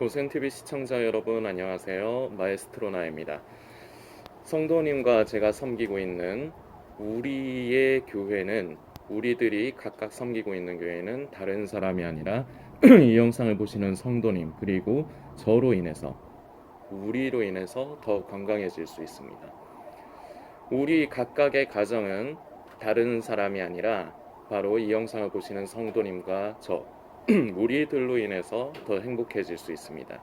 고센TV 시청자 여러분 안녕하세요. 마에스트로나입니다. 성도님과 제가 섬기고 있는 우리의 교회는, 우리들이 각각 섬기고 있는 교회는 다른 사람이 아니라 이 영상을 보시는 성도님 그리고 저로 인해서, 우리로 인해서 더 건강해질 수 있습니다. 우리 각각의 가정은 다른 사람이 아니라 바로 이 영상을 보시는 성도님과 저 우리들로 인해서 더 행복해질 수 있습니다.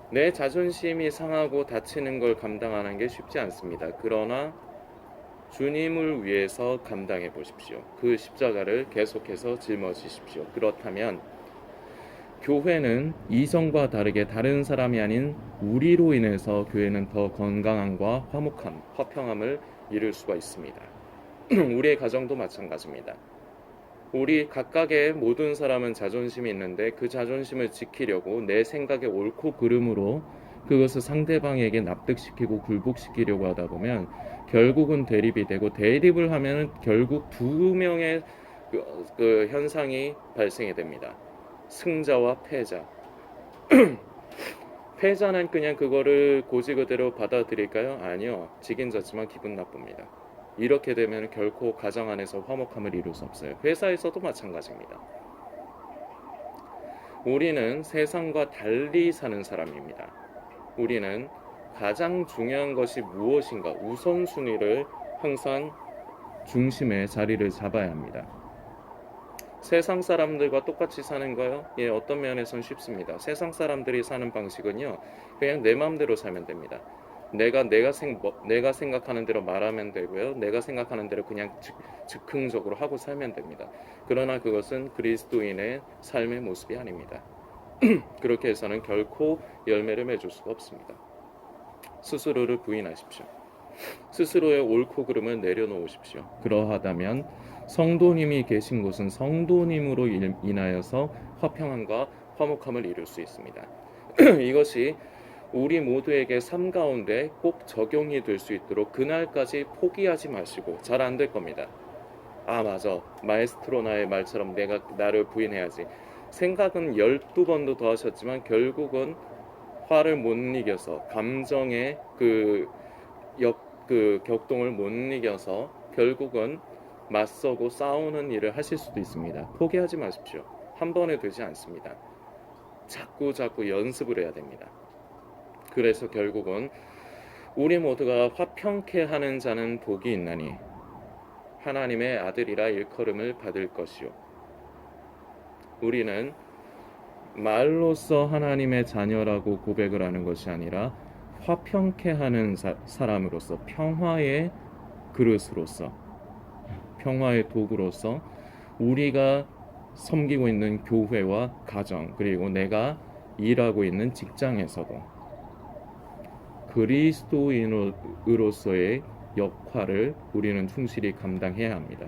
내 자존심이 상하고 다치는 걸 감당하는 게 쉽지 않습니다. 그러나 주님을 위해서 감당해 보십시오. 그 십자가를 계속해서 짊어지십시오. 그렇다면 교회는 이성과 다르게 다른 사람이 아닌 우리로 인해서 교회는 더 건강함과 화목함, 화평함을 이룰 수가 있습니다. 우리의 가정도 마찬가지입니다. 우리 각각의 모든 사람은 자존심이 있는데 그 자존심을 지키려고 내 생각의 옳고 그름으로 그것을 상대방에게 납득시키고 굴복시키려고 하다 보면 결국은 대립이 되고, 대립을 하면 결국 두 명의 그 현상이 발생이 됩니다. 승자와 패자. 패자는 그냥 그거를 고지 그대로 받아들일까요? 아니요. 지긴 졌지만 기분 나쁩니다. 이렇게 되면 결코 가정 안에서 화목함을 이룰 수 없어요. 회사에서도 마찬가지입니다. 우리는 세상과 달리 사는 사람입니다. 우리는 가장 중요한 것이 무엇인가, 우선순위를 항상 중심에 자리를 잡아야 합니다. 세상 사람들과 똑같이 사는 거요? 어떤 면에선 쉽습니다. 세상 사람들이 사는 방식은요, 그냥 내 마음대로 살면 됩니다. 내가 생각하는 대로 말하면 되고요. 내가 생각하는 대로 그냥 즉흥적으로 하고 살면 됩니다. 그러나 그것은 그리스도인의 삶의 모습이 아닙니다. 그렇게 해서는 결코 열매를 맺을 수가 없습니다. 스스로를 부인하십시오. 스스로의 옳고 그름을 내려놓으십시오. 그러하다면 성도님이 계신 곳은 성도님으로 인하여서 화평함과 화목함을 이룰 수 있습니다. 이것이 우리 모두에게 삶 가운데 꼭 적용이 될 수 있도록 그날까지 포기하지 마시고, 잘 안 될 겁니다. 아 맞아, 마에스트로나의 말처럼 내가 나를 부인해야지. 생각은 12번도 더 하셨지만 결국은 화를 못 이겨서, 감정의 그 격동을 못 이겨서 결국은 맞서고 싸우는 일을 하실 수도 있습니다. 포기하지 마십시오. 한 번에 되지 않습니다. 자꾸 연습을 해야 됩니다. 그래서 결국은 우리 모두가 화평케 하는 자는 복이 있나니 하나님의 아들이라 일컬음을 받을 것이요. 우리는 말로써 하나님의 자녀라고 고백을 하는 것이 아니라 화평케 하는 사람으로서, 평화의 그릇으로서, 평화의 도구로서 우리가 섬기고 있는 교회와 가정, 그리고 내가 일하고 있는 직장에서도 그리스도인으로서의 역할을 우리는 충실히 감당해야 합니다.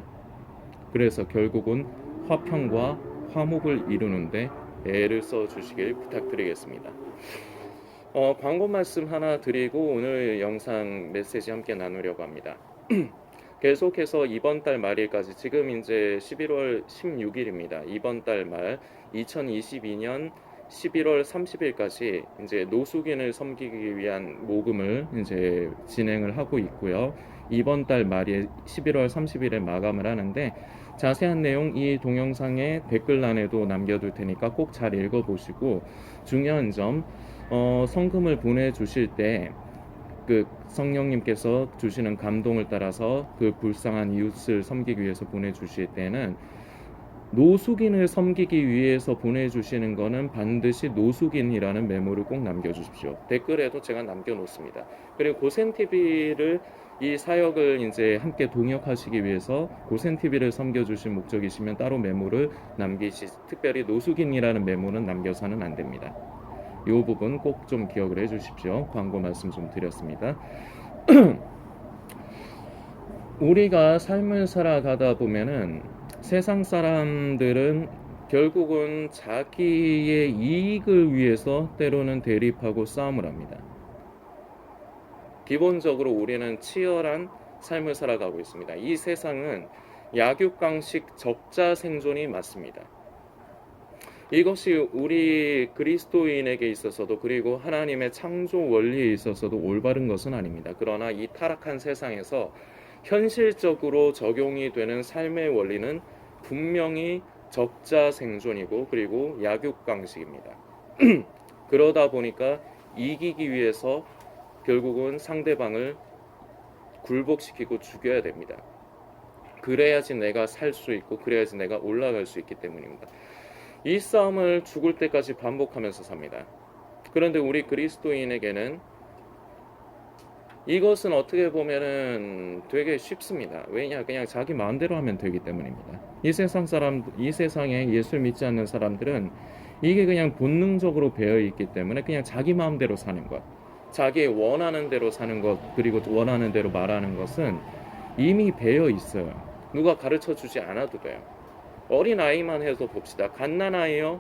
그래서 결국은 화평과 화목을 이루는데 애를 써주시길 부탁드리겠습니다. 광고 말씀 하나 드리고 오늘 영상 메시지 함께 나누려고 합니다. 계속해서 이번 달 말일까지, 지금 이제 11월 16일입니다. 이번 달 말 2022년 11월 30일까지 이제 노숙인을 섬기기 위한 모금을 이제 진행을 하고 있고요. 이번 달 말에 11월 30일에 마감을 하는데, 자세한 내용 이 동영상의 댓글란에도 남겨둘 테니까 꼭 잘 읽어보시고, 중요한 점, 성금을 보내주실 때 그 성령님께서 주시는 감동을 따라서 그 불쌍한 이웃을 섬기기 위해서 보내주실 때는, 노숙인을 섬기기 위해서 보내주시는 거는 반드시 노숙인이라는 메모를 꼭 남겨주십시오. 댓글에도 제가 남겨놓습니다. 그리고 고센TV를, 이 사역을 이제 함께 동역하시기 위해서 고센TV를 섬겨주신 목적이시면 따로 메모를 특별히 노숙인이라는 메모는 남겨서는 안 됩니다. 이 부분 꼭 좀 기억을 해주십시오. 광고 말씀 좀 드렸습니다. 우리가 삶을 살아가다 보면은 세상 사람들은 결국은 자기의 이익을 위해서 때로는 대립하고 싸움을 합니다. 기본적으로 우리는 치열한 삶을 살아가고 있습니다. 이 세상은 약육강식 적자 생존이 맞습니다. 이것이 우리 그리스도인에게 있어서도 그리고 하나님의 창조 원리에 있어서도 올바른 것은 아닙니다. 그러나 이 타락한 세상에서 현실적으로 적용이 되는 삶의 원리는 분명히 적자 생존이고 그리고 약육강식입니다. 그러다 보니까 이기기 위해서 결국은 상대방을 굴복시키고 죽여야 됩니다. 그래야지 내가 살 수 있고 그래야지 내가 올라갈 수 있기 때문입니다. 이 싸움을 죽을 때까지 반복하면서 삽니다. 그런데 우리 그리스도인에게는 이것은 어떻게 보면은 되게 쉽습니다. 왜냐? 그냥 자기 마음대로 하면 되기 때문입니다. 이 세상에 예수를 믿지 않는 사람들은 이게 그냥 본능적으로 배어 있기 때문에 그냥 자기 마음대로 사는 것, 자기 원하는 대로 사는 것, 그리고 원하는 대로 말하는 것은 이미 배어 있어요. 누가 가르쳐 주지 않아도 돼요. 어린 아이만 해서 봅시다. 갓난아이요,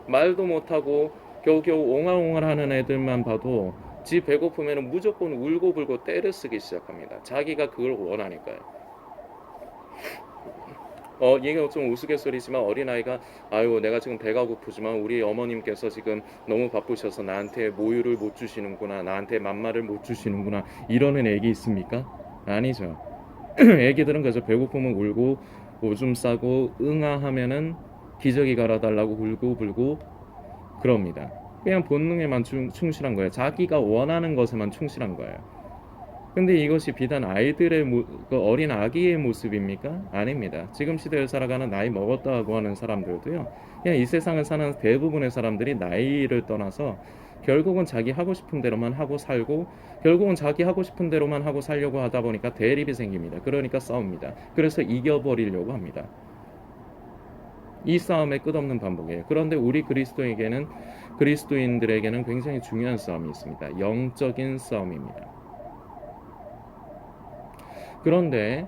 말도 못하고 겨우겨우 옹알옹알하는 애들만 봐도 지 배고프면 무조건 울고불고 떼를 쓰기 시작합니다. 자기가 그걸 원하니까요. 이게 좀 우스갯소리지만 어린아이가 아유 내가 지금 배가 고프지만 우리 어머님께서 지금 너무 바쁘셔서 나한테 모유를 못 주시는구나, 나한테 맘마를 못 주시는구나, 이러는 애기 있습니까? 아니죠. 애기들은 그저 배고프면 울고 오줌 싸고 응아하면은 기저귀 갈아달라고 울고불고 그럽니다. 그냥 본능에만 충실한 거예요. 자기가 원하는 것에만 충실한 거예요. 근데 이것이 비단 아이들의 그 어린 아기의 모습입니까? 아닙니다. 지금 시대를 살아가는 나이 먹었다고 하는 사람들도요, 그냥 이 세상을 사는 대부분의 사람들이 나이를 떠나서 결국은 자기 하고 싶은 대로만 하고 살고 결국은 자기 하고 싶은 대로만 하고 살려고 하다 보니까 대립이 생깁니다. 그러니까 싸웁니다. 그래서 이겨버리려고 합니다. 이 싸움의 끝없는 반복이에요. 그런데 우리 그리스도인들에게는 굉장히 중요한 싸움이 있습니다. 영적인 싸움입니다. 그런데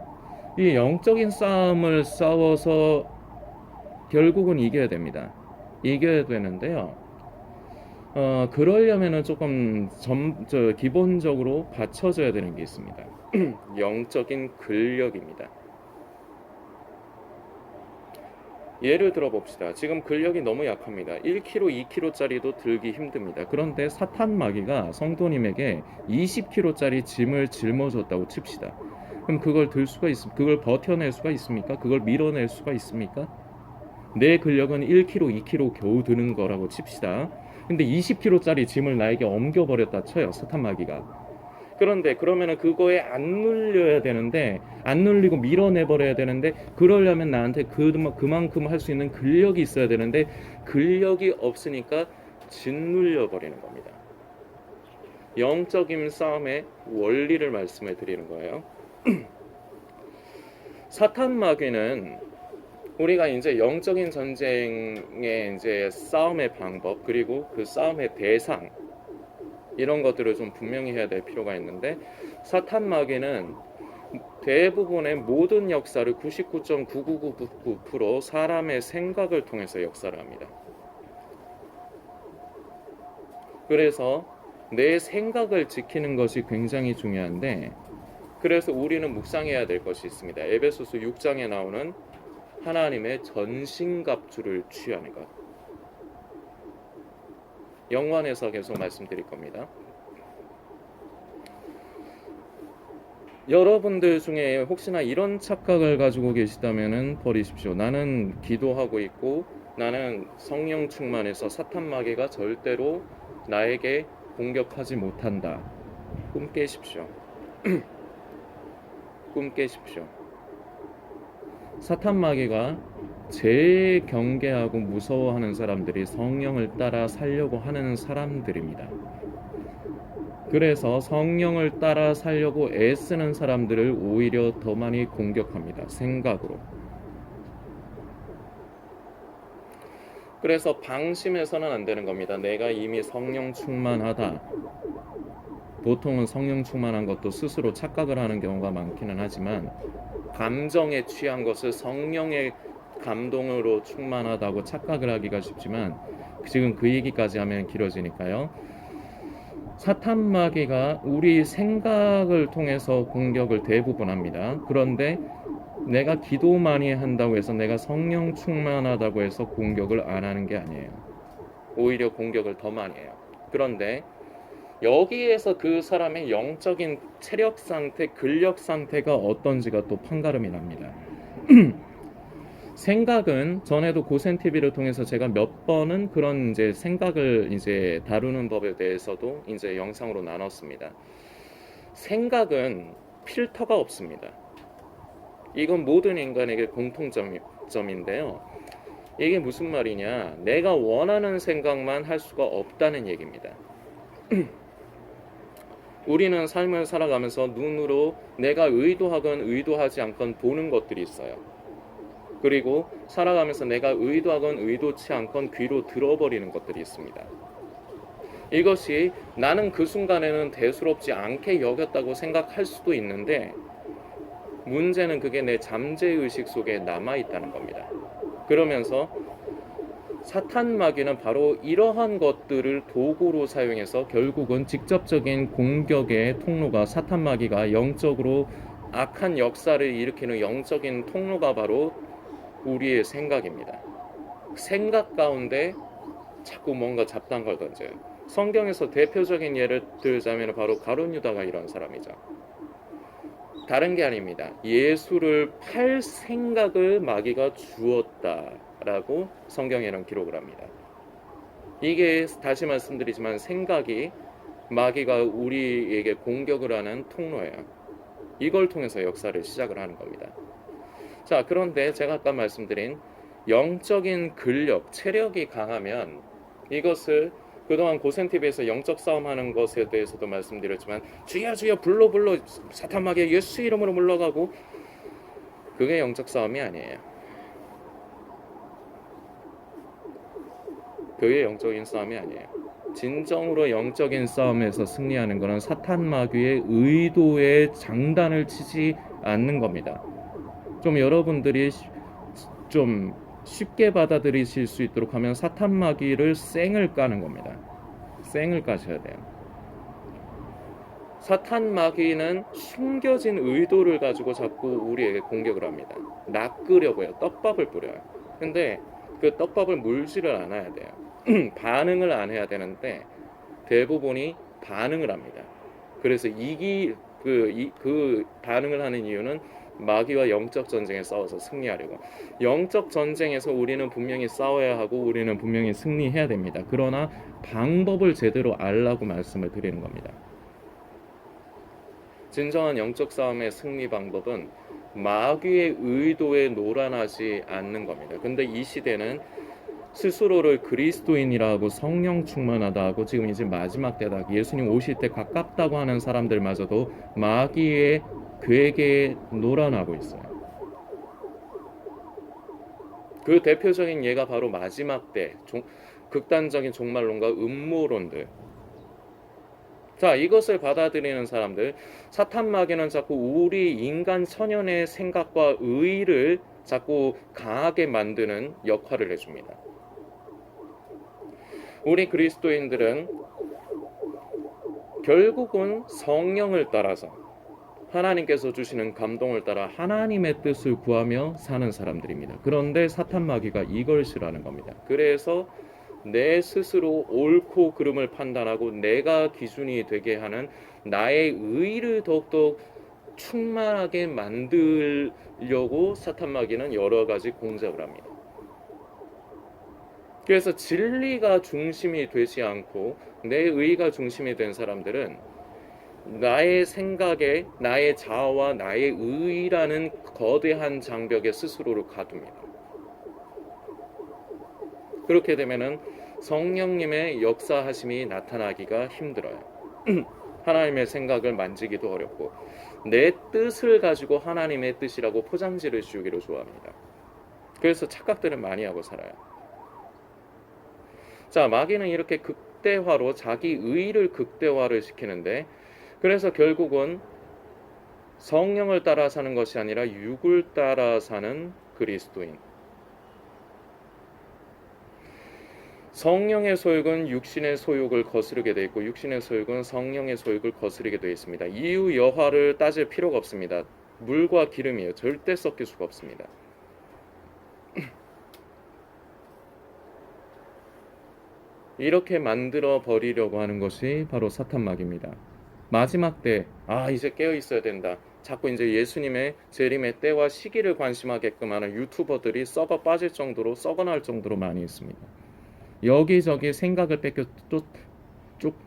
이 영적인 싸움을 싸워서 결국은 이겨야 됩니다. 이겨야 되는데요. 그러려면은 조금 기본적으로 받쳐져야 되는 게 있습니다. 영적인 근력입니다. 예를 들어 봅시다. 지금 근력이 너무 약합니다. 1kg, 2kg짜리도 들기 힘듭니다. 그런데 사탄 마귀가 성도님에게 20kg짜리 짐을 짊어줬다고 칩시다. 그럼 그걸 그걸 버텨낼 수가 있습니까? 그걸 밀어낼 수가 있습니까? 내 근력은 1kg, 2kg 겨우 드는 거라고 칩시다. 근데 20kg짜리 짐을 나에게 옮겨버렸다 쳐요, 사탄 마귀가. 그런데 그러면은 그거에 안 눌려야 되는데, 안 눌리고 밀어내버려야 되는데, 그러려면 나한테 그만큼 할 수 있는 근력이 있어야 되는데 근력이 없으니까 짓눌려 버리는 겁니다. 영적인 싸움의 원리를 말씀해 드리는 거예요. 사탄 마귀는 우리가 이제 영적인 전쟁의 이제 싸움의 방법 그리고 그 싸움의 대상 이런 것들을 좀 분명히 해야 될 필요가 있는데, 사탄 마귀는 대부분의 모든 역사를 99.9999% 사람의 생각을 통해서 역사를 합니다. 그래서 내 생각을 지키는 것이 굉장히 중요한데, 그래서 우리는 묵상해야 될 것이 있습니다. 에베소서 6장에 나오는 하나님의 전신갑주를 취하는 것. 영원에서 계속 말씀드릴 겁니다. 여러분들 중에 혹시나 이런 착각을 가지고 계시다면 버리십시오. 나는 기도하고 있고 나는 성령 충만해서 사탄 마귀가 절대로 나에게 공격하지 못한다. 꿈 깨십시오. 꿈 깨십시오. 사탄 마귀가 제일 경계하고 무서워하는 사람들이 성령을 따라 살려고 하는 사람들입니다. 그래서 성령을 따라 살려고 애쓰는 사람들을 오히려 더 많이 공격합니다. 생각으로. 그래서 방심해서는 안 되는 겁니다. 내가 이미 성령 충만하다. 보통은 성령 충만한 것도 스스로 착각을 하는 경우가 많기는 하지만, 감정에 취한 것을 성령의 감동으로 충만하다고 착각을 하기가 쉽지만, 지금 그 얘기까지 하면 길어지니까요. 사탄 마귀가 우리 생각을 통해서 공격을 대부분 합니다. 그런데 내가 기도 많이 한다고 해서 내가 성령 충만하다고 해서 공격을 안 하는 게 아니에요. 오히려 공격을 더 많이 해요. 그런데 여기에서 그 사람의 영적인 체력 상태, 근력 상태가 어떤지가 또 판가름이 납니다. 생각은 전에도 고센 TV를 통해서 제가 몇 번은 그런 이제 생각을 이제 다루는 법에 대해서도 이제 영상으로 나눴습니다. 생각은 필터가 없습니다. 이건 모든 인간에게 공통점인데요. 이게 무슨 말이냐? 내가 원하는 생각만 할 수가 없다는 얘기입니다. 우리는 삶을 살아가면서 눈으로 내가 의도하건 의도하지 않건 보는 것들이 있어요. 그리고 살아가면서 내가 의도하건 의도치 않건 귀로 들어버리는 것들이 있습니다. 이것이 나는 그 순간에는 대수롭지 않게 여겼다고 생각할 수도 있는데 문제는 그게 내 잠재의식 속에 남아있다는 겁니다. 그러면서 사탄 마귀는 바로 이러한 것들을 도구로 사용해서 결국은 직접적인 공격의 통로가 사탄 마귀가 영적으로 악한 역사를 일으키는 영적인 통로가 바로 우리의 생각입니다. 생각 가운데 자꾸 뭔가 잡다한 걸 던져요. 성경에서 대표적인 예를 들자면 바로 가룟 유다가 이런 사람이죠. 다른 게 아닙니다. 예수를 팔 생각을 마귀가 주었다라고 성경에는 기록을 합니다. 이게 다시 말씀드리지만 생각이 마귀가 우리에게 공격을 하는 통로예요. 이걸 통해서 역사를 시작을 하는 겁니다. 자, 그런데 제가 아까 말씀드린 영적인 근력, 체력이 강하면 이것을 그동안 고센TV에서 영적 싸움하는 것에 대해서도 말씀드렸지만 주여 주여 불러 사탄 마귀 예수 이름으로 물러가고 그게 영적 싸움이 아니에요. 그게 영적인 싸움이 아니에요. 진정으로 영적인 싸움에서 승리하는 것은 사탄 마귀의 의도에 장단을 치지 않는 겁니다. 좀 여러분들이 좀 쉽게 받아들이실 수 있도록 하면 사탄 마귀를 쌩을 까는 겁니다. 쌩을 까셔야 돼요. 사탄 마귀는 숨겨진 의도를 가지고 자꾸 우리에게 공격을 합니다. 낚으려고요. 떡밥을 뿌려요. 근데 그 떡밥을 물지를 않아야 돼요. 반응을 안 해야 되는데 대부분이 반응을 합니다. 그래서 그 반응을 하는 이유는 마귀와 영적 전쟁에 싸워서 승리하려고. 영적 전쟁에서 우리는 분명히 싸워야 하고 우리는 분명히 승리해야 됩니다. 그러나 방법을 제대로 알라고 말씀을 드리는 겁니다. 진정한 영적 싸움의 승리 방법은 마귀의 의도에 노란하지 않는 겁니다. 근데 이 시대는 스스로를 그리스도인이라고 성령 충만하다고 지금 이제 마지막 때다 예수님 오실 때 가깝다고 하는 사람들마저도 마귀의 괴계에 노란하고 있어요. 그 대표적인 예가 바로 마지막 때 극단적인 종말론과 음모론들. 자, 이것을 받아들이는 사람들, 사탄 마귀는 자꾸 우리 인간 천연의 생각과 의의를 자꾸 강하게 만드는 역할을 해줍니다. 우리 그리스도인들은 결국은 성령을 따라서 하나님께서 주시는 감동을 따라 하나님의 뜻을 구하며 사는 사람들입니다. 그런데 사탄 마귀가 이걸 싫어하는 겁니다. 그래서 내 스스로 옳고 그름을 판단하고 내가 기준이 되게 하는 나의 의의를 더욱더 충만하게 만들려고 사탄 마귀는 여러 가지 공작을 합니다. 그래서 진리가 중심이 되지 않고 내 의가 중심이 된 사람들은 나의 생각에 나의 자아와 나의 의라는 거대한 장벽에 스스로를 가둡니다. 그렇게 되면은 성령님의 역사하심이 나타나기가 힘들어요. 하나님의 생각을 만지기도 어렵고 내 뜻을 가지고 하나님의 뜻이라고 포장지를 씌우기로 좋아합니다. 그래서 착각들을 많이 하고 살아요. 자, 마귀는 이렇게 극대화로 자기 의를 극대화를 시키는데 그래서 결국은 성령을 따라 사는 것이 아니라 육을 따라 사는 그리스도인. 성령의 소욕은 육신의 소욕을 거스르게 되어 있고 육신의 소욕은 성령의 소욕을 거스르게 되어 있습니다. 이유 여하를 따질 필요가 없습니다. 물과 기름이에요. 절대 섞일 수가 없습니다. 이렇게 만들어 버리려고 하는 것이 바로 사탄막입니다. 마지막 때, 이제 깨어 있어야 된다. 자꾸 이제 예수님의 재림의 때와 시기를 관심하게끔 하는 유튜버들이 썩어 빠질 정도로, 썩어날 정도로 많이 있습니다. 여기저기 생각을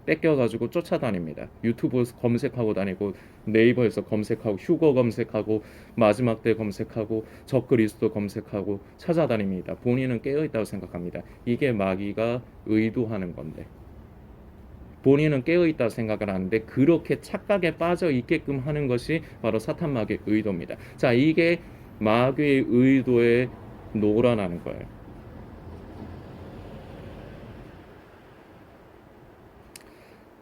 뺏겨가지고 쫓아다닙니다. 유튜브에서 검색하고 다니고, 네이버에서 검색하고, 휴거 검색하고, 마지막 때 검색하고, 적그리스도 검색하고 찾아다닙니다. 본인은 깨어있다고 생각합니다. 이게 마귀가 의도하는 건데, 본인은 깨어있다고 생각을 하는데 그렇게 착각에 빠져 있게끔 하는 것이 바로 사탄 마귀의 의도입니다. 자, 이게 마귀의 의도에 노란하는 거예요.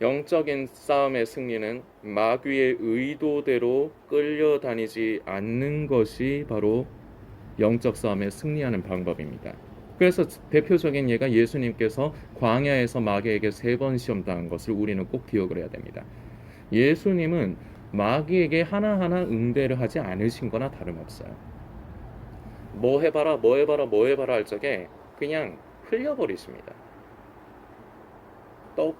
영적인 싸움의 승리는 마귀의 의도대로 끌려다니지 않는 것이 바로 영적 싸움에 승리하는 방법입니다. 그래서 대표적인 예가 예수님께서 광야에서 마귀에게 3번 시험당한 것을 우리는 꼭 기억을 해야 됩니다. 예수님은 마귀에게 하나하나 응대를 하지 않으신 거나 다름없어요. 뭐 해봐라 할 적에 그냥 흘려버리십니다.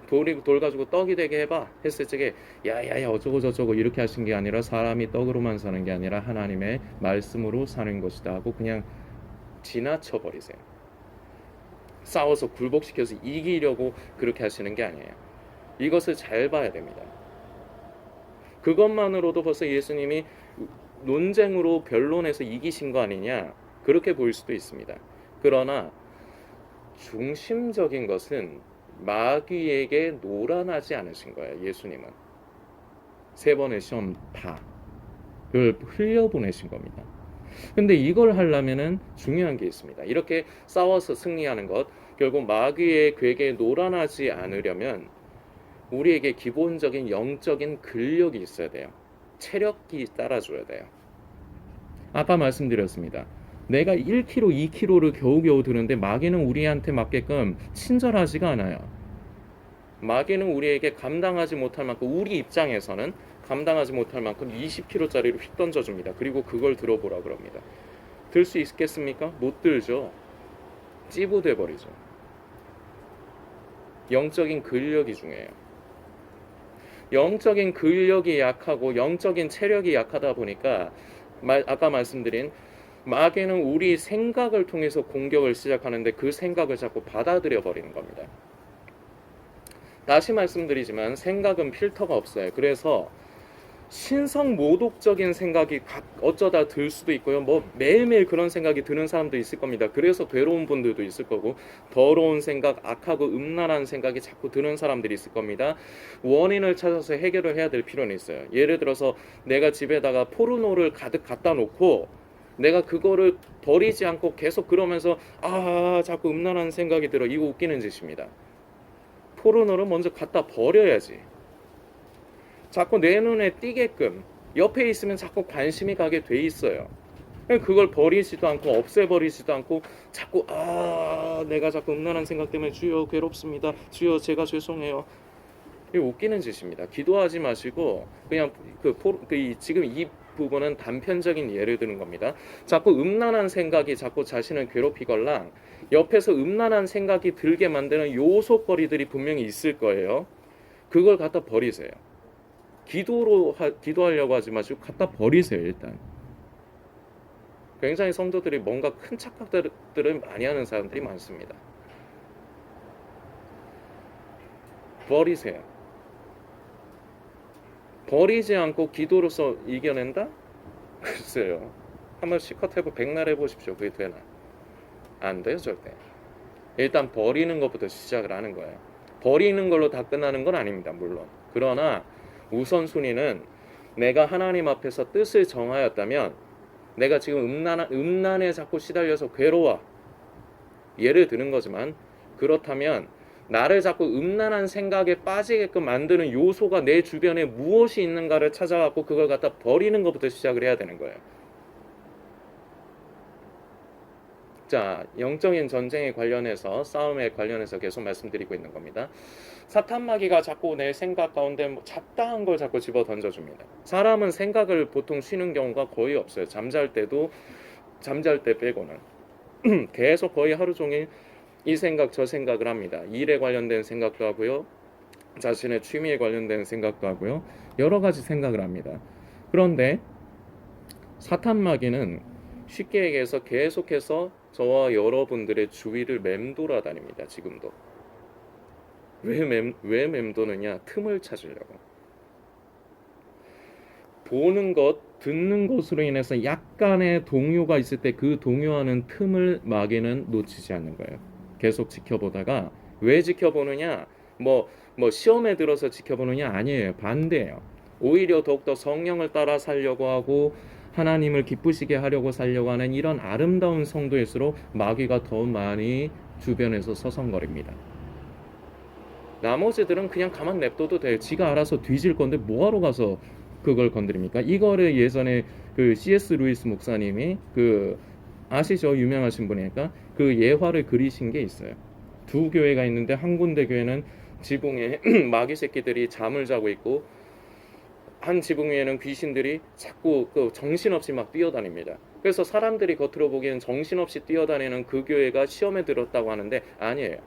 돌 가지고 떡이 되게 해봐 했을 적에 야야야 어쩌고 저쩌고 이렇게 하신 게 아니라 사람이 떡으로만 사는 게 아니라 하나님의 말씀으로 사는 것이다 하고 그냥 지나쳐 버리세요. 싸워서 굴복시켜서 이기려고 그렇게 하시는 게 아니에요. 이것을 잘 봐야 됩니다. 그것만으로도 벌써 예수님이 논쟁으로 변론해서 이기신 거 아니냐 그렇게 보일 수도 있습니다. 그러나 중심적인 것은 마귀에게 노란하지 않으신 거예요. 예수님은 3번의 시험 다를 흘려보내신 겁니다. 근데 이걸 하려면은 중요한 게 있습니다. 이렇게 싸워서 승리하는 것, 결국 마귀의 괴계에 노란하지 않으려면 우리에게 기본적인 영적인 근력이 있어야 돼요. 체력이 따라줘야 돼요. 아까 말씀드렸습니다. 내가 1kg, 2kg를 겨우겨우 드는데 마귀는 우리한테 맞게끔 친절하지가 않아요. 마귀는 우리에게 감당하지 못할 만큼, 우리 입장에서는 감당하지 못할 만큼 20kg짜리를 휙 던져줍니다. 그리고 그걸 들어보라 그럽니다. 들 수 있겠습니까? 못 들죠. 찌부돼 버리죠. 영적인 근력이 중요해요. 영적인 근력이 약하고 영적인 체력이 약하다 보니까 아까 말씀드린 마귀는 우리 생각을 통해서 공격을 시작하는데 그 생각을 자꾸 받아들여 버리는 겁니다. 다시 말씀드리지만 생각은 필터가 없어요. 그래서 신성 모독적인 생각이 어쩌다 들 수도 있고요. 뭐 매일매일 그런 생각이 드는 사람도 있을 겁니다. 그래서 괴로운 분들도 있을 거고, 더러운 생각, 악하고 음란한 생각이 자꾸 드는 사람들이 있을 겁니다. 원인을 찾아서 해결을 해야 될 필요는 있어요. 예를 들어서 내가 집에다가 포르노를 가득 갖다 놓고 내가 그거를 버리지 않고 계속 그러면서 자꾸 음란한 생각이 들어. 이거 웃기는 짓입니다. 포르노를 먼저 갖다 버려야지. 자꾸 내 눈에 띄게끔 옆에 있으면 자꾸 관심이 가게 돼 있어요. 그걸 버리지도 않고 없애버리지도 않고 자꾸 내가 자꾸 음란한 생각 때문에 주여 괴롭습니다. 주여 제가 죄송해요. 이거 웃기는 짓입니다. 기도하지 마시고 그냥 지금 이 부분은 단편적인 예를 드는 겁니다. 자꾸 음란한 생각이 자꾸 자신을 괴롭히걸랑 옆에서 음란한 생각이 들게 만드는 요소거리들이 분명히 있을 거예요. 그걸 갖다 버리세요. 기도하려고 하지 마시고 갖다 버리세요. 일단 굉장히 성도들이 뭔가 큰 착각들을 많이 하는 사람들이 많습니다. 버리세요. 버리지 않고 기도로서 이겨낸다? 글쎄요. 한번 실컷 백날 해보십시오. 그게 되나? 안 돼요. 절대. 일단 버리는 것부터 시작을 하는 거예요. 버리는 걸로 다 끝나는 건 아닙니다. 물론. 그러나 우선순위는 내가 하나님 앞에서 뜻을 정하였다면 내가 지금 음란에 자꾸 시달려서 괴로워. 예를 드는 거지만 그렇다면 나를 자꾸 음란한 생각에 빠지게끔 만드는 요소가 내 주변에 무엇이 있는가를 찾아갖고 그걸 갖다 버리는 것부터 시작을 해야 되는 거예요. 자, 영적인 전쟁에 관련해서 싸움에 관련해서 계속 말씀드리고 있는 겁니다. 사탄 마귀가 자꾸 내 생각 가운데 뭐 잡다한 걸 자꾸 집어 던져줍니다. 사람은 생각을 보통 쉬는 경우가 거의 없어요. 잠잘 때도 잠잘 때 빼고는 계속 거의 하루 종일 이 생각 저 생각을 합니다. 일에 관련된 생각도 하고요. 자신의 취미에 관련된 생각도 하고요. 여러 가지 생각을 합니다. 그런데 사탄 마귀는 쉽게 얘기해서 계속해서 저와 여러분들의 주위를 맴돌아 다닙니다. 지금도. 왜 맴도느냐? 틈을 찾으려고. 보는 것, 듣는 것으로 인해서 약간의 동요가 있을 때 그 동요하는 틈을 마귀는 놓치지 않는 거예요. 계속 지켜보다가 왜 지켜보느냐? 뭐 시험에 들어서 지켜보느냐? 아니에요. 반대예요. 오히려 더욱더 성령을 따라 살려고 하고 하나님을 기쁘시게 하려고 살려고 하는 이런 아름다운 성도일수록 마귀가 더 많이 주변에서 서성거립니다. 나머지들은 그냥 가만 냅둬도 돼요. 지가 알아서 뒤질 건데 뭐하러 가서 그걸 건드립니까? 이거를 예전에 그 C.S. 루이스 목사님이 그 아시죠? 유명하신 분이니까 그 예화를 그리신 게 있어요. 두 교회가 있는데 한 군데 교회는 지붕에 마귀 새끼들이 잠을 자고 있고 한 지붕 위에는 귀신들이 자꾸 그 정신없이 막 뛰어다닙니다. 그래서 사람들이 겉으로 보기에는 정신없이 뛰어다니는 그 교회가 시험에 들었다고 하는데 아니에요.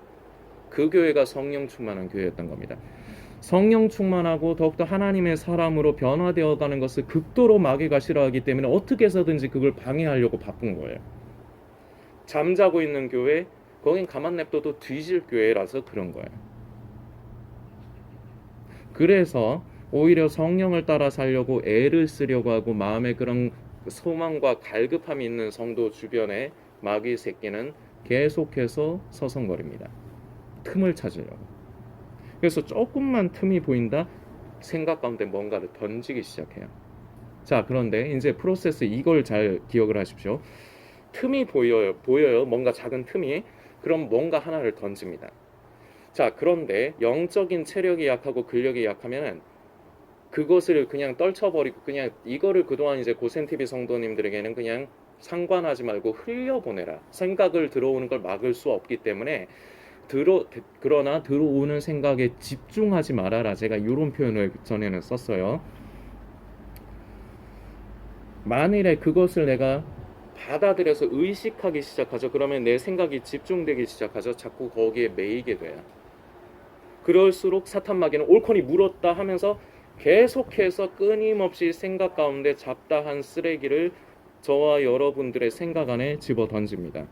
그 교회가 성령 충만한 교회였던 겁니다. 성령 충만하고 더욱더 하나님의 사람으로 변화되어가는 것을 극도로 마귀가 싫어하기 때문에 어떻게 해서든지 그걸 방해하려고 바쁜 거예요. 잠자고 있는 교회, 거긴 가만 냅둬도 뒤질 교회라서 그런 거예요. 그래서 오히려 성령을 따라 살려고 애를 쓰려고 하고 마음에 그런 소망과 갈급함이 있는 성도 주변에 마귀 새끼는 계속해서 서성거립니다. 틈을 찾으려고. 그래서 조금만 틈이 보인다 생각 가운데 뭔가를 던지기 시작해요. 자, 그런데 이제 프로세스 이걸 잘 기억을 하십시오. 틈이 보여요. 뭔가 작은 틈이. 그럼 뭔가 하나를 던집니다. 자, 그런데 영적인 체력이 약하고 근력이 약하면은 그것을 그냥 떨쳐버리고 그냥 이거를 그동안 이제 고센TV 성도님들에게는 그냥 상관하지 말고 흘려보내라. 생각을 들어오는 걸 막을 수 없기 때문에 그러나 들어오는 생각에 집중하지 말아라. 제가 이런 표현을 전에는 썼어요. 만일에 그것을 내가 받아들여서 의식하기 시작하죠. 그러면 내 생각이 집중되기 시작하죠. 자꾸 거기에 매이게 돼요. 그럴수록 사탄 마귀는 옳거니 물었다 하면서 계속해서 끊임없이 생각 가운데 잡다한 쓰레기를 저와 여러분들의 생각 안에 집어 던집니다.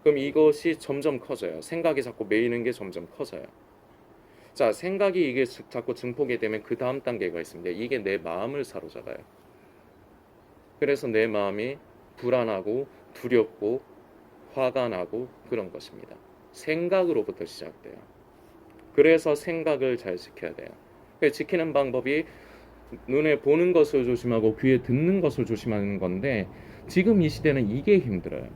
그럼 이것이 점점 커져요. 생각이 자꾸 매이는 게 점점 커져요. 자, 생각이 이게 자꾸 증폭이 되면 그 다음 단계가 있습니다. 이게 내 마음을 사로잡아요. 그래서 내 마음이 불안하고 두렵고 화가 나고 그런 것입니다. 생각으로부터 시작돼요. 그래서 생각을 잘 지켜야 돼요. 지키는 방법이 눈에 보는 것을 조심하고 귀에 듣는 것을 조심하는 건데 지금 이 시대는 이게 힘들어요.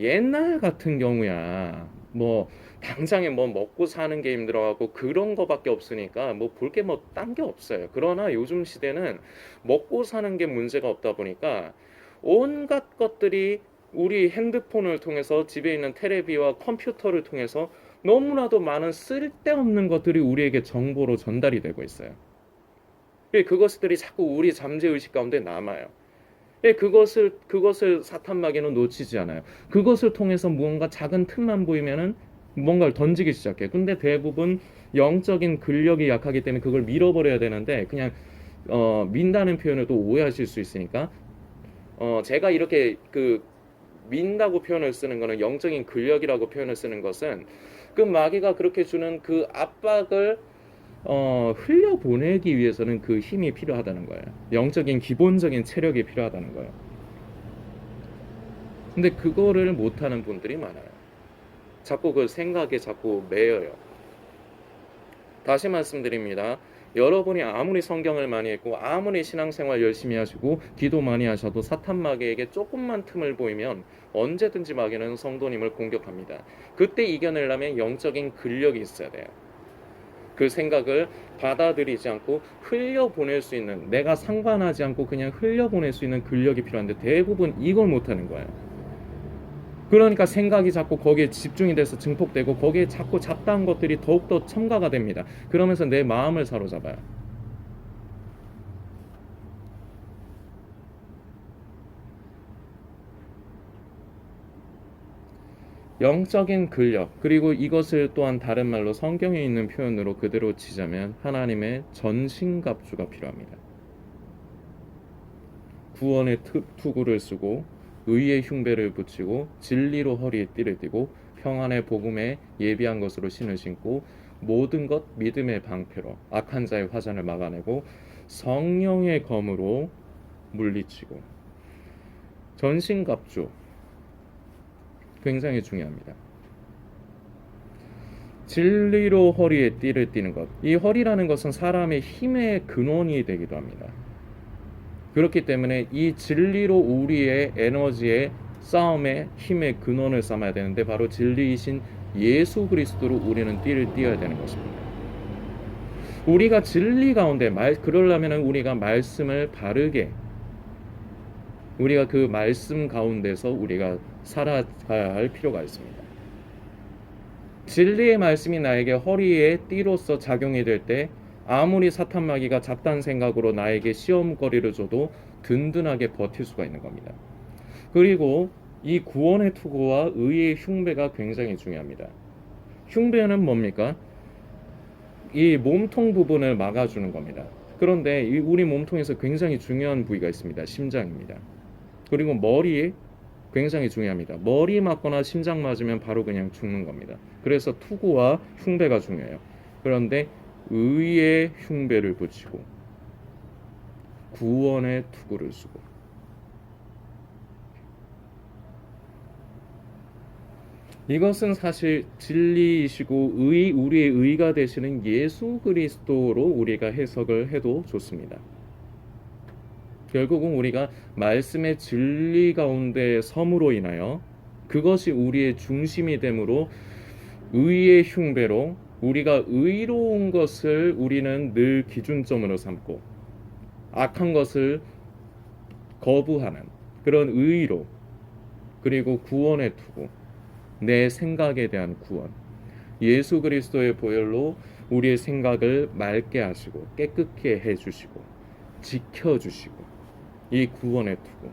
옛날 같은 경우야 뭐 당장에 뭐 먹고 사는 게 힘들어하고 그런 거밖에 없으니까 뭐 볼 게 뭐 딴 게 없어요. 그러나 요즘 시대는 먹고 사는 게 문제가 없다 보니까 온갖 것들이 우리 핸드폰을 통해서 집에 있는 테레비와 컴퓨터를 통해서 너무나도 많은 쓸데없는 것들이 우리에게 정보로 전달이 되고 있어요. 그것들이 자꾸 우리 잠재의식 가운데 남아요. 그것을 사탄 마귀는 놓치지 않아요. 그것을 통해서 무언가 작은 틈만 보이면은 뭔가를 던지기 시작해요. 근데 대부분 영적인 근력이 약하기 때문에 그걸 밀어버려야 되는데 그냥 민다는 표현을 또 오해하실 수 있으니까 제가 이렇게 그 민다고 표현을 쓰는 거는 영적인 근력이라고 표현을 쓰는 것은 그 마귀가 그렇게 주는 그 압박을 흘려보내기 위해서는 그 힘이 필요하다는 거예요. 영적인 기본적인 체력이 필요하다는 거예요. 근데 그거를 못하는 분들이 많아요. 자꾸 그 생각에 자꾸 매여요. 다시 말씀드립니다. 여러분이 아무리 성경을 많이 읽고 아무리 신앙생활 열심히 하시고 기도 많이 하셔도 사탄 마귀에게 조금만 틈을 보이면 언제든지 마귀는 성도님을 공격합니다. 그때 이겨내려면 영적인 근력이 있어야 돼요. 그 생각을 받아들이지 않고 흘려보낼 수 있는, 내가 상관하지 않고 그냥 흘려보낼 수 있는 근력이 필요한데 대부분 이걸 못하는 거예요. 그러니까 생각이 자꾸 거기에 집중이 돼서 증폭되고 거기에 자꾸 잡다한 것들이 더욱더 첨가가 됩니다. 그러면서 내 마음을 사로잡아요. 영적인 근력, 그리고 이것을 또한 다른 말로 성경에 있는 표현으로 그대로 치자면 하나님의 전신갑주가 필요합니다. 구원의 투구를 쓰고 의의 흉배를 붙이고 진리로 허리에 띠를 띠고 평안의 복음에 예비한 것으로 신을 신고 모든 것 믿음의 방패로 악한 자의 화잔을 막아내고 성령의 검으로 물리치고. 전신갑주 굉장히 중요합니다. 진리로 허리에 띠를 띠는 것. 이 허리라는 것은 사람의 힘의 근원이 되기도 합니다. 그렇기 때문에 이 진리로 우리의 에너지의 싸움의 힘의 근원을 삼아야 되는데 바로 진리이신 예수 그리스도로 우리는 띠를 띠어야 되는 것입니다. 우리가 진리 가운데 그러려면 우리가 말씀을 바르게, 우리가 그 말씀 가운데서 우리가 살아가야 할 필요가 있습니다. 진리의 말씀이 나에게 허리에 띠로서 작용이 될 때 아무리 사탄 마귀가 잡다한 생각으로 나에게 시험거리를 줘도 든든하게 버틸 수가 있는 겁니다. 그리고 이 구원의 투구와 의의 흉배가 굉장히 중요합니다. 흉배는 뭡니까? 이 몸통 부분을 막아주는 겁니다. 그런데 우리 몸통에서 굉장히 중요한 부위가 있습니다. 심장입니다. 그리고 머리 굉장히 중요합니다. 머리 맞거나 심장 맞으면 바로 그냥 죽는 겁니다. 그래서 투구와 흉배가 중요해요. 그런데 의의 흉배를 붙이고 구원의 투구를 쓰고, 이것은 사실 진리이시고 우리의 의가 되시는 예수 그리스도로 우리가 해석을 해도 좋습니다. 결국은 우리가 말씀의 진리 가운데 섬으로 인하여 그것이 우리의 중심이 되므로 의의 흉배로 우리가 의로운 것을 우리는 늘 기준점으로 삼고 악한 것을 거부하는 그런 의로, 그리고 구원의 투구, 내 생각에 대한 구원, 예수 그리스도의 보혈로 우리의 생각을 맑게 하시고 깨끗게 해주시고 지켜주시고, 이 구원의 투구,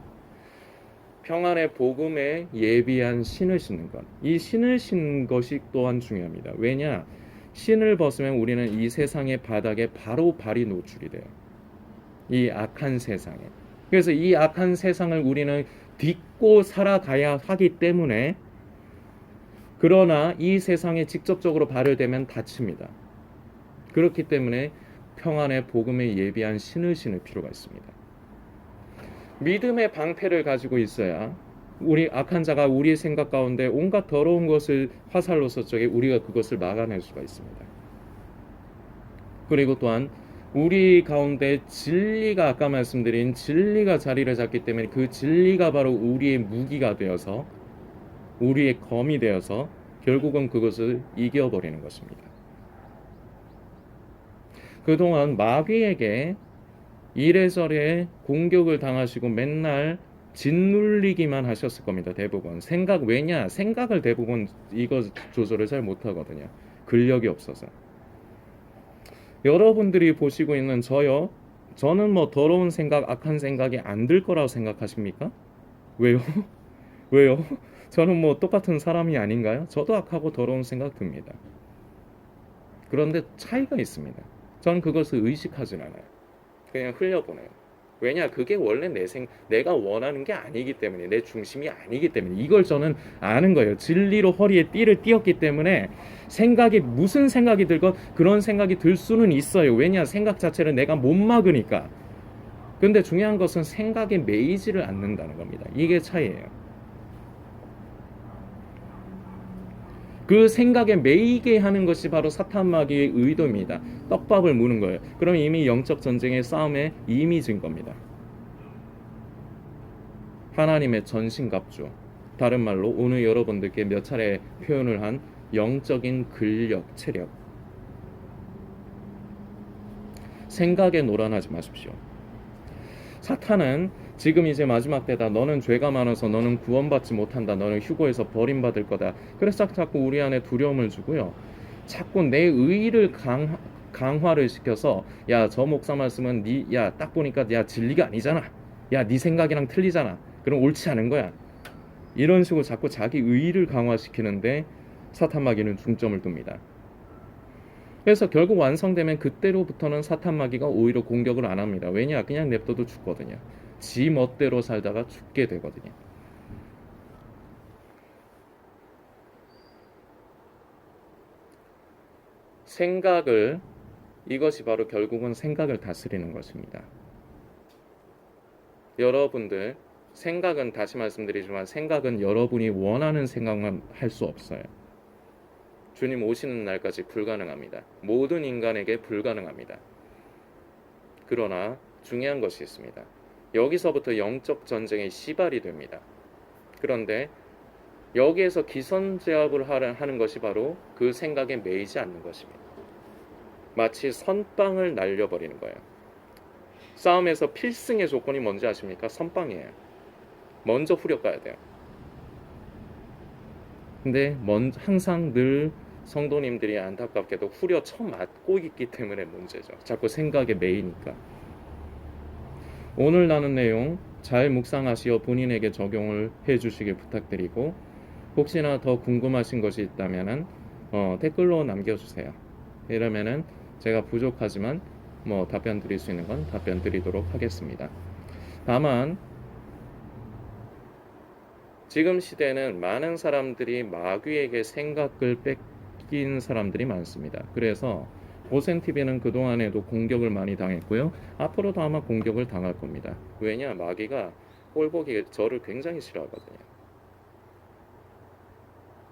평안의 복음에 예비한 신을 신는 것, 이 신을 신는 것이 또한 중요합니다. 왜냐? 신을 벗으면 우리는 이 세상의 바닥에 바로 발이 노출이 돼요. 이 악한 세상에. 그래서 이 악한 세상을 우리는 딛고 살아가야 하기 때문에, 그러나 이 세상에 직접적으로 발을 대면 다칩니다. 그렇기 때문에 평안의 복음에 예비한 신을 신을 필요가 있습니다. 믿음의 방패를 가지고 있어야 우리 악한 자가 우리의 생각 가운데 온갖 더러운 것을 화살로 쏘적에 우리가 그것을 막아낼 수가 있습니다. 그리고 또한 우리 가운데 진리가, 아까 말씀드린 진리가 자리를 잡기 때문에 그 진리가 바로 우리의 무기가 되어서 우리의 검이 되어서 결국은 그것을 이겨버리는 것입니다. 그동안 마귀에게 이래저래 공격을 당하시고 맨날 짓눌리기만 하셨을 겁니다. 대부분 왜냐? 생각을 대부분 이거 조절을 잘 못하거든요. 근력이 없어서. 여러분들이 보시고 있는 저는 뭐 더러운 생각, 악한 생각이 안 들 거라고 생각하십니까? 왜요? 왜요? 저는 뭐 똑같은 사람이 아닌가요? 저도 악하고 더러운 생각 듭니다. 그런데 차이가 있습니다. 저는 그것을 의식하진 않아요. 그냥 흘려보내요. 왜냐? 그게 원래 내가 원하는 게 아니기 때문에, 내 중심이 아니기 때문에, 이걸 저는 아는 거예요. 진리로 허리에 띠를 띄었기 때문에 무슨 생각이 들건 그런 생각이 들 수는 있어요. 왜냐? 생각 자체를 내가 못 막으니까. 근데 중요한 것은 생각에 매이지를 않는다는 겁니다. 이게 차이예요. 그 생각에 매이게 하는 것이 바로 사탄 마귀의 의도입니다. 떡밥을 무는 거예요. 그럼 이미 영적 전쟁의 싸움에 이미진 겁니다. 하나님의 전신갑주, 다른 말로 오늘 여러분들께 몇 차례 표현을 한 영적인 근력, 체력. 생각에 노란하지 마십시오. 사탄은 지금 이제 마지막 때다. 너는 죄가 많아서 너는 구원받지 못한다. 너는 휴거에서 버림받을 거다. 그래서 자꾸 우리 안에 두려움을 주고요. 자꾸 내 의의를 강화를 시켜서 야, 저 목사 말씀은 야, 딱 보니까 야, 진리가 아니잖아. 야, 네 생각이랑 틀리잖아. 그럼 옳지 않은 거야. 이런 식으로 자꾸 자기 의의를 강화시키는데 사탄 마귀는 중점을 둡니다. 그래서 결국 완성되면 그때로부터는 사탄 마귀가 오히려 공격을 안 합니다. 왜냐? 그냥 냅둬도 죽거든요. 지 멋대로 살다가 죽게 되거든요. 이것이 바로 결국은 생각을 다스리는 것입니다. 여러분들, 다시 말씀드리지만 생각은 여러분이 원하는 생각만 할 수 없어요. 주님 오시는 날까지 불가능합니다. 모든 인간에게 불가능합니다. 그러나 중요한 것이 있습니다. 여기서부터 영적 전쟁의 시발이 됩니다. 그런데 여기에서 기선제압을 하는 것이 바로 그 생각에 매이지 않는 것입니다. 마치 선빵을 날려버리는 거예요. 싸움에서 필승의 조건이 뭔지 아십니까? 선빵이에요. 먼저 후려가야 돼요. 근데 항상 늘 성도님들이 안타깝게도 후려 쳐맞고 있기 때문에 문제죠. 자꾸 생각에 매이니까. 오늘 나눈 내용 잘 묵상하시어 본인에게 적용을 해주시길 부탁드리고, 혹시나 더 궁금하신 것이 있다면 댓글로 남겨주세요. 이러면은 제가 부족하지만 답변 드릴 수 있는 건 답변 드리도록 하겠습니다. 다만 지금 시대는 많은 사람들이 마귀에게 생각을 뺏긴 사람들이 많습니다. 그래서 고센TV는 그동안에도 공격을 많이 당했고요. 앞으로도 아마 공격을 당할 겁니다. 왜냐? 마귀가 꼴보기 저를 굉장히 싫어하거든요.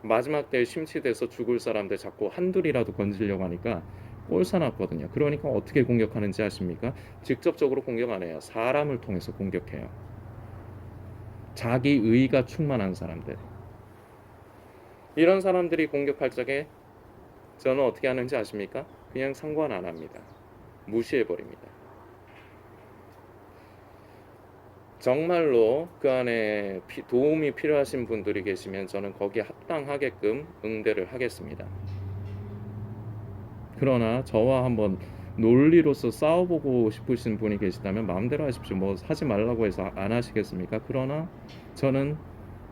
마지막 때에 심취돼서 죽을 사람들 자꾸 한둘이라도 건지려고 하니까 꼴사납거든요. 그러니까 어떻게 공격하는지 아십니까? 직접적으로 공격 안 해요. 사람을 통해서 공격해요. 자기 의의가 충만한 사람들. 이런 사람들이 공격할 적에 저는 어떻게 하는지 아십니까? 그냥 상관 안 합니다. 무시해버립니다. 정말로 그 안에 도움이 필요하신 분들이 계시면 저는 거기에 합당하게끔 응대를 하겠습니다. 그러나 저와 한번 논리로서 싸워보고 싶으신 분이 계시다면 마음대로 하십시오. 하지 말라고 해서 안 하시겠습니까? 그러나 저는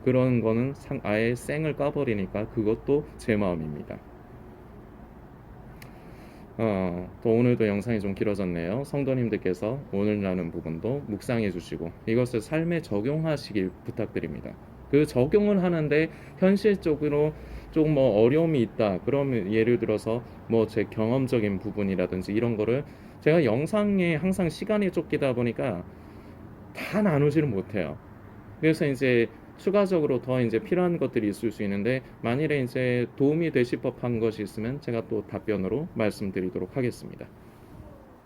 그런 거는 아예 쌩을 까버리니까 그것도 제 마음입니다. 또 오늘도 영상이 좀 길어졌네요. 성도님들께서 오늘 나눈 부분도 묵상해 주시고 이것을 삶에 적용하시길 부탁드립니다. 그 적용을 하는데 현실적으로 조금 어려움이 있다. 그러면 예를 들어서 제 경험적인 부분이라든지 이런 거를 제가 영상에 항상 시간이 쫓기다 보니까 다 나누지를 못해요. 그래서 이제 추가적으로 더 이제 필요한 것들이 있을 수 있는데 만일에 이제 도움이 되실 법한 것이 있으면 제가 또 답변으로 말씀드리도록 하겠습니다.